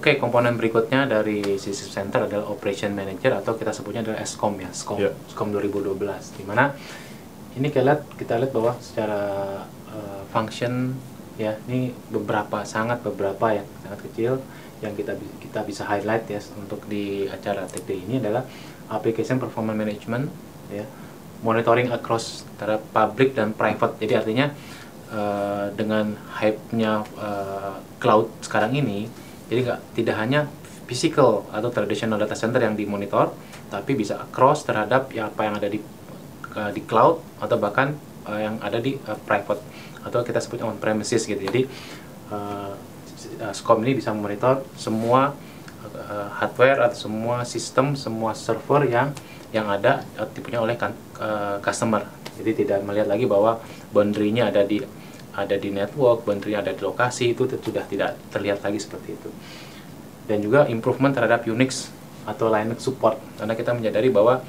Oke, komponen berikutnya dari System Center adalah Operation Manager atau kita sebutnya adalah SCOM ya, SCOM, SCOM 2012. Dimana ini kita lihat bahwa secara function ya, ini sangat beberapa yang sangat kecil yang kita bisa highlight ya untuk di acara Tech Day ini adalah Application Performance Management ya, monitoring across antara public dan private. Jadi artinya dengan hype-nya cloud sekarang ini, jadi tidak hanya physical atau traditional data center yang dimonitor, tapi bisa across terhadap apa yang ada di cloud atau bahkan yang ada di private atau kita sebut on premises gitu. Jadi SCOM ini bisa memonitor semua hardware atau semua sistem, semua server yang ada dipunya oleh customer. Jadi tidak melihat lagi bahwa boundary-nya ada di network, boundary ada di lokasi, itu sudah tidak terlihat lagi seperti itu. Dan juga improvement terhadap Unix atau Linux support, karena kita menyadari bahwa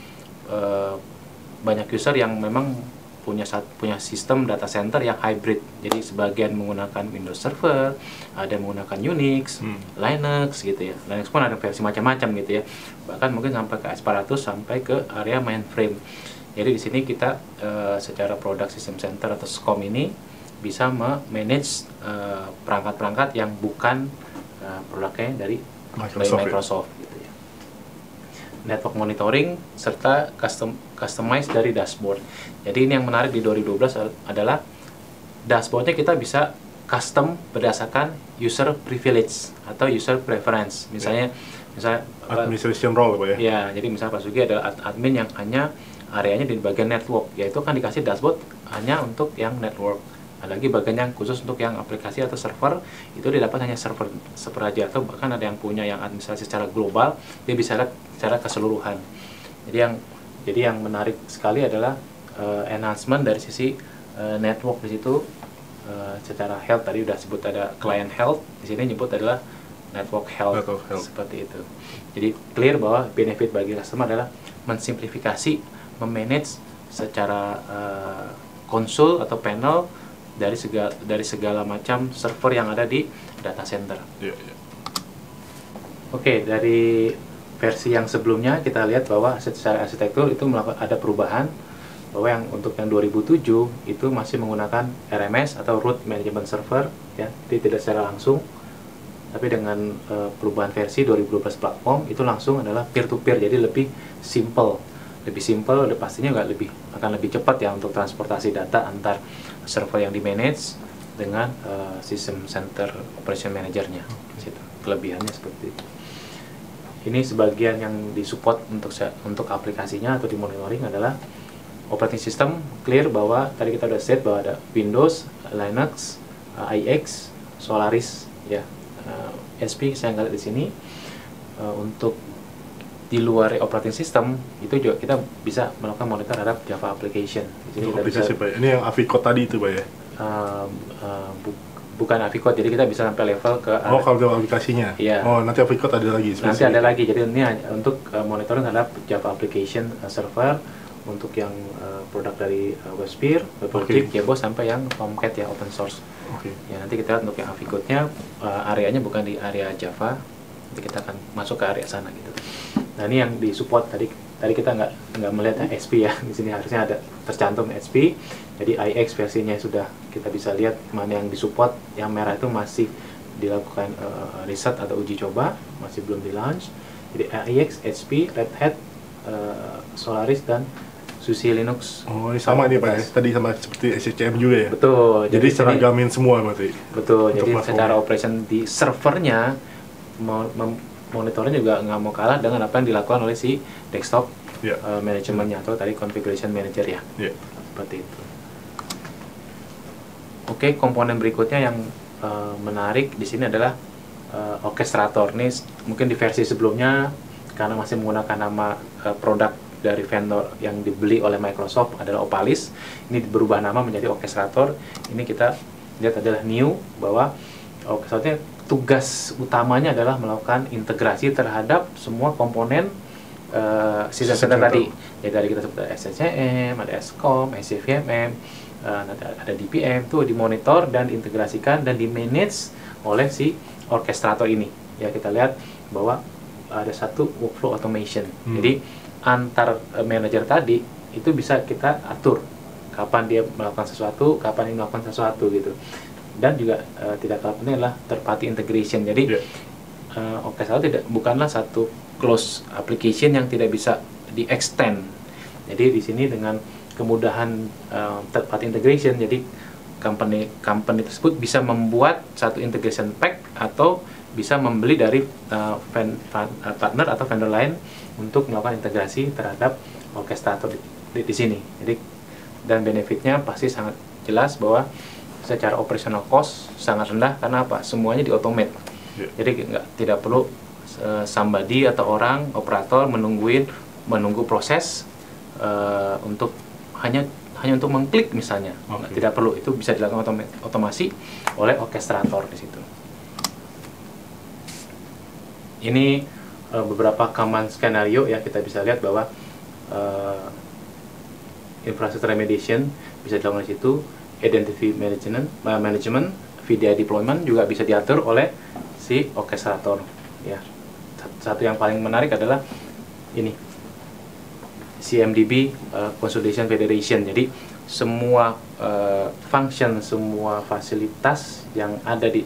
banyak user yang memang punya sistem data center yang hybrid. Jadi sebagian menggunakan Windows Server, ada yang menggunakan Unix, Linux gitu ya. Linux pun ada versi macam-macam gitu ya. Bahkan mungkin sampai ke AS400 sampai ke area mainframe. Jadi di sini kita secara product system center atau SCOM ini bisa manage perangkat-perangkat yang bukan produknya dari Microsoft gitu ya. Network monitoring serta customize dari dashboard. Jadi ini yang menarik di 2012 adalah dashboardnya kita bisa custom berdasarkan user privilege atau user preference. Misalnya administration role Pak ya. Ya, jadi misalnya Pak Sugi adalah admin yang hanya areanya di bagian network, yaitu kan dikasih dashboard hanya untuk yang network. Ada lagi bagian yang khusus untuk yang aplikasi atau server, itu didapat hanya server aja, atau bahkan ada yang punya yang administrasi secara global, dia bisa lihat secara keseluruhan. Jadi yang menarik sekali adalah enhancement dari sisi network di situ. Secara health tadi udah sebut ada client health, di sini nyebut adalah network health. Seperti itu. Jadi clear bahwa benefit bagi customer adalah mensimplifikasi, memanage secara konsul atau panel dari segala macam server yang ada di data center. Oke, dari versi yang sebelumnya kita lihat bahwa secara arsitektur itu ada perubahan, bahwa yang untuk yang 2007 itu masih menggunakan RMS atau Root Management Server ya, jadi tidak secara langsung. Tapi dengan perubahan versi 2012 platform itu langsung adalah peer-to-peer, jadi lebih simple, pastinya akan lebih cepat ya untuk transportasi data antar server yang di manage dengan sistem center operation manajernya. Kelebihannya seperti itu. Ini sebagian yang disupport untuk aplikasinya atau di monitoring adalah operating system. Clear bahwa tadi kita udah set bahwa ada Windows, Linux, IX, Solaris ya. SP saya nggak lihat di sini. Untuk di luar operating system itu juga kita bisa melakukan monitor terhadap Java application. Jadi aplikasi Pak. Ini yang Avicode tadi itu Pak ya? Bukan Avicode, jadi kita bisa sampai level ke kalau aplikasinya. Iya. Oh, nanti Avicode ada lagi. Nanti ada lagi. Jadi ini untuk monitoring terhadap Java application server untuk yang produk dari WebSphere, WebLogic, JBoss sampai yang Tomcat ya, open source. Ya, nanti kita lihat untuk yang Avicode-nya areanya bukan di area Java. Nanti kita akan masuk ke area sana gitu. Nah, ini yang disupport tadi kita nggak melihat SP ya. Di sini harusnya ada tercantum SP. Jadi IX versinya sudah kita bisa lihat mana yang disupport. Yang merah itu masih dilakukan riset atau uji coba, masih belum di launch. Jadi IX, SP, Red Hat, Solaris dan SUSE Linux. Oh, ini sama nih Pak ya. Tadi sama seperti SCCM juga ya. Betul. Jadi seragamin semua berarti. Betul. Jadi secara operation di servernya monitornya juga nggak mau kalah dengan apa yang dilakukan oleh si desktop manajemennya atau tadi configuration manager ya. Seperti itu. Oke, komponen berikutnya yang menarik di sini adalah orchestrator. Ini mungkin di versi sebelumnya karena masih menggunakan nama produk dari vendor yang dibeli oleh Microsoft adalah Opalis. Ini berubah nama menjadi orchestrator. Ini kita lihat adalah new, bahwa orchestratornya tugas utamanya adalah melakukan integrasi terhadap semua komponen sistem center tadi. Jadi tadi kita sebut ada SCCM, ada SCOM, SCVMM, ada DPM, itu dimonitor dan diintegrasikan dan dimanage oleh si orchestrator ini. ya kita lihat bahwa ada satu workflow automation. Jadi antar manajer tadi itu bisa kita atur kapan dia melakukan sesuatu, kapan dia melakukan sesuatu gitu. Dan juga tidak kalah penting adalah third party integration. Jadi Orchestrator bukanlah satu closed application yang tidak bisa di-extend. Jadi di sini dengan kemudahan third party integration, jadi company tersebut bisa membuat satu integration pack atau bisa membeli dari partner atau vendor lain untuk melakukan integrasi terhadap Orchestrator di sini. Jadi dan benefitnya pasti sangat jelas bahwa secara operational cost sangat rendah karena apa? Semuanya di-automate. Jadi tidak perlu somebody atau orang operator menunggu proses untuk hanya untuk mengklik misalnya. Tidak perlu, itu bisa dilakukan otomasi oleh Orchestrator di situ. Ini beberapa common skenario ya, kita bisa lihat bahwa infrastructure remediation bisa dilakukan di situ, identity management, VDI deployment juga bisa diatur oleh si Orchestrator ya. Satu yang paling menarik adalah ini CMDB Consolidation Federation. Jadi semua function, semua fasilitas yang ada di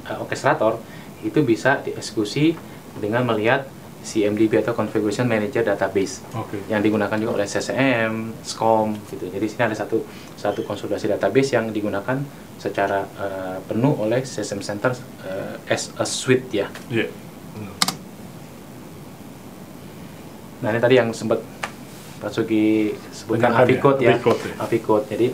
Orchestrator itu bisa dieksekusi dengan melihat CMDB atau Configuration Manager Database yang digunakan juga oleh CCM, SCOM gitu. Jadi sini ada satu konsolidasi database yang digunakan secara penuh oleh System Center as a suite ya. Nah ini tadi yang sempat Pak Sugi sebutkan Aficode ya. Aficode. Jadi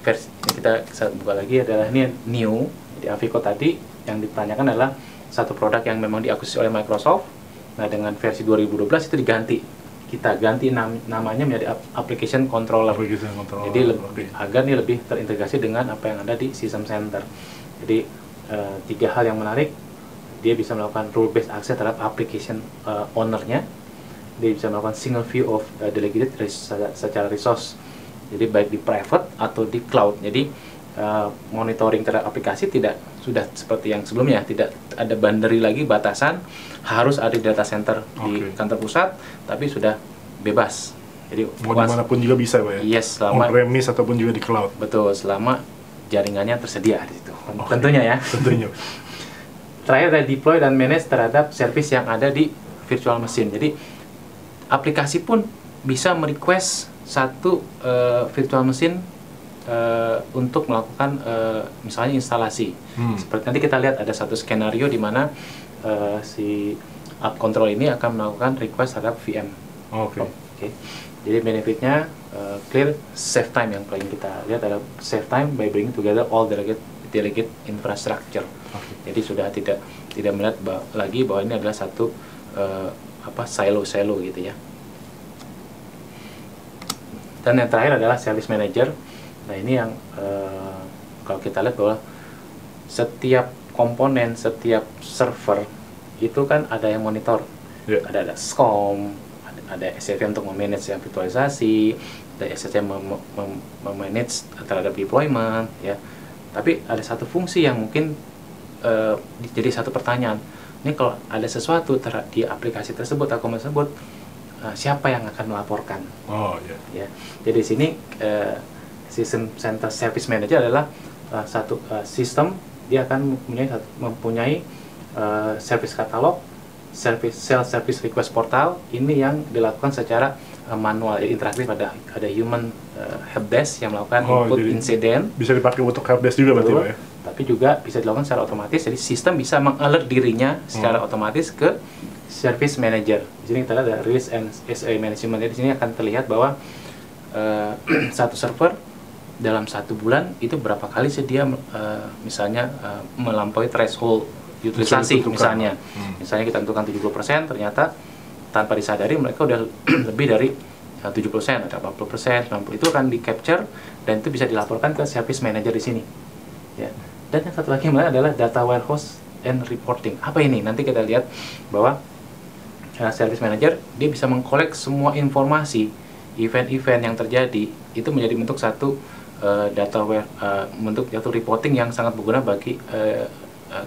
versi kita buka lagi adalah ini new. Jadi Aficode tadi yang ditanyakan adalah satu produk yang memang diakuisisi oleh Microsoft. Nah dengan versi 2012 itu diganti. Kita ganti namanya menjadi Application Controller. Jadi agar ini lebih terintegrasi dengan apa yang ada di System Center. Jadi tiga hal yang menarik, dia bisa melakukan role based access terhadap application ownernya. Dia bisa melakukan single view of delegated secara resource. Jadi baik di private atau di cloud. Jadi monitoring terhadap aplikasi tidak sudah seperti yang sebelumnya, tidak ada boundary lagi, batasan harus ada di data center di kantor pusat, tapi sudah bebas. Jadi mau dimanapun juga bisa Pak ya? Yes, selama on-premise ataupun juga di cloud. Betul, selama jaringannya tersedia di situ. Tentunya ya. Tentunya. Terakhir ada deploy dan manage terhadap service yang ada di virtual machine. Jadi aplikasi pun bisa merequest satu virtual machine untuk melakukan misalnya instalasi. Seperti nanti kita lihat ada satu skenario di mana si app control ini akan melakukan request terhadap VM. Jadi benefitnya clear, save time. Yang paling kita lihat adalah save time by bringing together all delegate infrastructure. Jadi sudah tidak melihat lagi bahwa ini adalah satu silo gitu ya. Dan yang terakhir adalah service manager. Nah ini yang kalau kita lihat bahwa setiap komponen, setiap server itu kan ada yang monitor, ada SCOM, ada SCCM untuk memanage yang virtualisasi, ada SCCM memanage terhadap deployment ya. Tapi ada satu fungsi yang mungkin jadi satu pertanyaan. Ini kalau ada sesuatu di aplikasi tersebut atau tersebut, siapa yang akan melaporkan? Ya. Jadi di sini System Center Service Manager adalah satu sistem, dia akan mempunyai service katalog, service request portal. Ini yang dilakukan secara manual, interaktif. Ada human helpdesk yang melakukan input insiden. Bisa dipakai untuk helpdesk juga berarti Pak ya? Tapi juga bisa dilakukan secara otomatis. Jadi sistem bisa mengalert dirinya secara otomatis ke Service Manager. Di sini kita lihat ada Risk and SA Management. Jadi di sini akan terlihat bahwa satu server dalam 1 bulan itu berapa kali sih dia misalnya melampaui threshold utilisasi misalnya. Misalnya kita tentukan 70%, ternyata tanpa disadari mereka udah lebih dari 70%, ada 40%, 90%, itu akan di capture dan itu bisa dilaporkan ke Service Manager di sini. Ya. Dan yang satu lagi yang menarik adalah Data Warehouse and Reporting. Apa ini? Nanti kita lihat bahwa Service Manager dia bisa mengkolek semua informasi event-event yang terjadi itu menjadi bentuk satu bentuk reporting yang sangat berguna bagi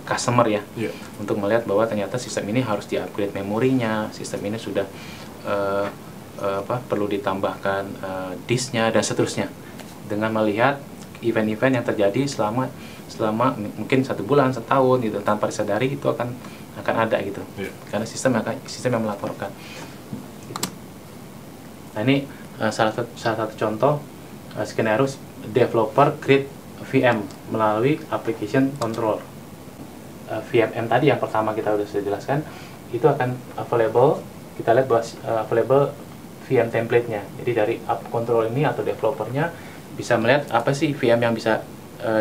customer ya, untuk melihat bahwa ternyata sistem ini harus di-upgrade memorinya, sistem ini sudah perlu ditambahkan disknya dan seterusnya, dengan melihat event-event yang terjadi selama mungkin 1 bulan, setahun gitu, tanpa disadari itu akan ada gitu, karena sistem yang melaporkan gitu. Nah ini salah satu contoh skenario developer create VM melalui application control. VMM tadi yang pertama kita sudah jelaskan itu akan available, kita lihat bahwa available VM template-nya. Jadi dari app control ini atau developernya bisa melihat apa sih VM yang bisa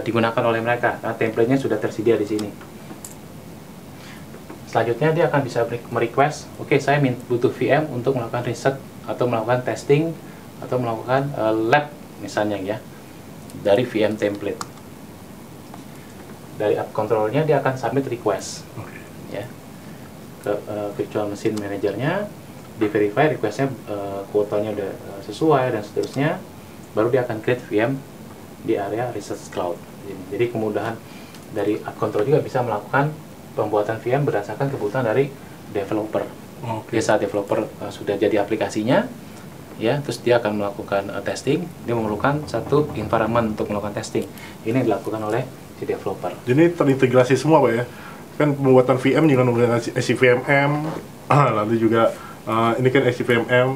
digunakan oleh mereka. Nah, template-nya sudah tersedia di sini. Selanjutnya dia akan bisa merequest, oke, saya butuh VM untuk melakukan riset atau melakukan testing atau melakukan lab misalnya ya, dari VM template. Dari app control-nya dia akan submit request ya ke virtual machine manager-nya, di verify request-nya kuotanya udah sesuai dan seterusnya, baru dia akan create VM di area research cloud. Jadi kemudahan dari app control juga bisa melakukan pembuatan VM berdasarkan kebutuhan dari developer. Jadi saat developer sudah jadi aplikasinya, ya, terus dia akan melakukan testing, dia memerlukan satu environment untuk melakukan testing. Ini dilakukan oleh si developer. Jadi terintegrasi semua Pak ya? Kan pembuatan VM juga menggunakan SCVMM, lalu juga ini kan SCVMM,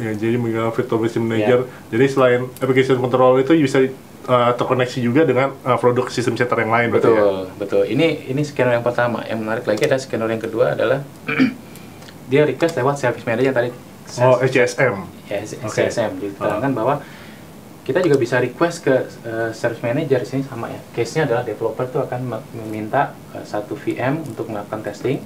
ya, jadi menggunakan virtual machine manager. Jadi selain application control itu bisa terkoneksi juga dengan produk sistem center yang lain. Betul, ya? Betul. Ini skenario yang pertama. Yang menarik lagi ada skenario yang kedua adalah dia request lewat service manager yang tadi. SCSM. Ya, SCSM. Jadi diterangkan bahwa kita juga bisa request ke service manager. Di sini sama ya. Case-nya adalah developer itu akan meminta satu VM untuk melakukan testing.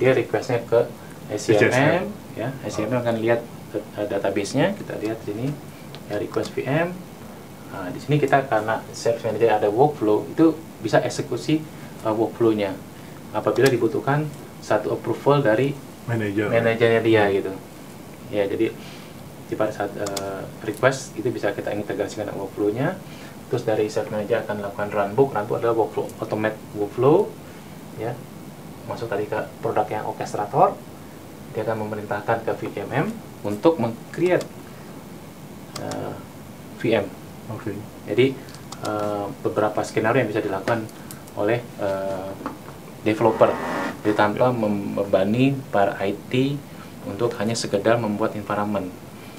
Dia request-nya ke SCSM, ya. SCSM akan lihat database-nya. Kita lihat sini ya, request VM. Nah, di sini kita karena service manager ada workflow, itu bisa eksekusi workflow-nya apabila dibutuhkan satu approval dari manajernya dia gitu. Ya, jadi pada saat request itu bisa kita integrasikan dengan workflow-nya. Terus dari service manager akan melakukan runbook. Runbook adalah workflow, automate workflow, ya. Masuk tadi ke produk yang orchestrator. Dia akan memerintahkan ke VMM untuk meng-create VM. Jadi beberapa skenario yang bisa dilakukan oleh developer, jadi tanpa membebani para IT untuk hanya sekedar membuat environment.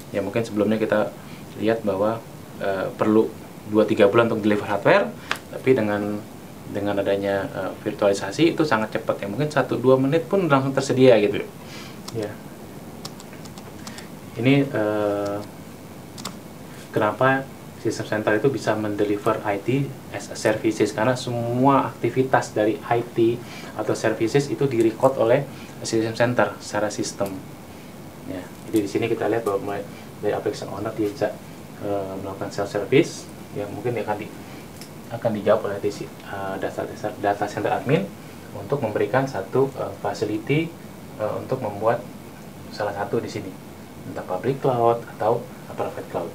Ya mungkin sebelumnya kita lihat bahwa perlu 2-3 bulan untuk deliver hardware, tapi dengan adanya virtualisasi itu sangat cepat ya, mungkin 1-2 menit pun langsung tersedia gitu. Ya. Ini kenapa sistem center itu bisa mendeliver IT as a services, karena semua aktivitas dari IT atau services itu direcord oleh sistem center secara sistem. Ya, jadi di sini kita lihat bahwa mulai dari application owner dia bisa melakukan self service yang mungkin akan dijawab oleh data center admin untuk memberikan satu facility untuk membuat salah satu di sini, entah public cloud atau private cloud.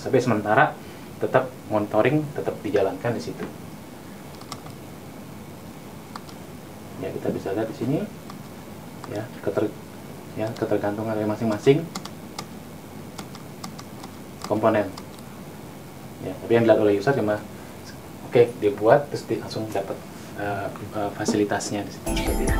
Tapi sementara tetap monitoring tetap dijalankan di situ. Ya, kita bisa lihat di sini ya, ketergantungan dari masing-masing komponen. Ya, tapi yang dilihat oleh user cuma oke, dia buat terus langsung dapat fasilitasnya di situ seperti itu.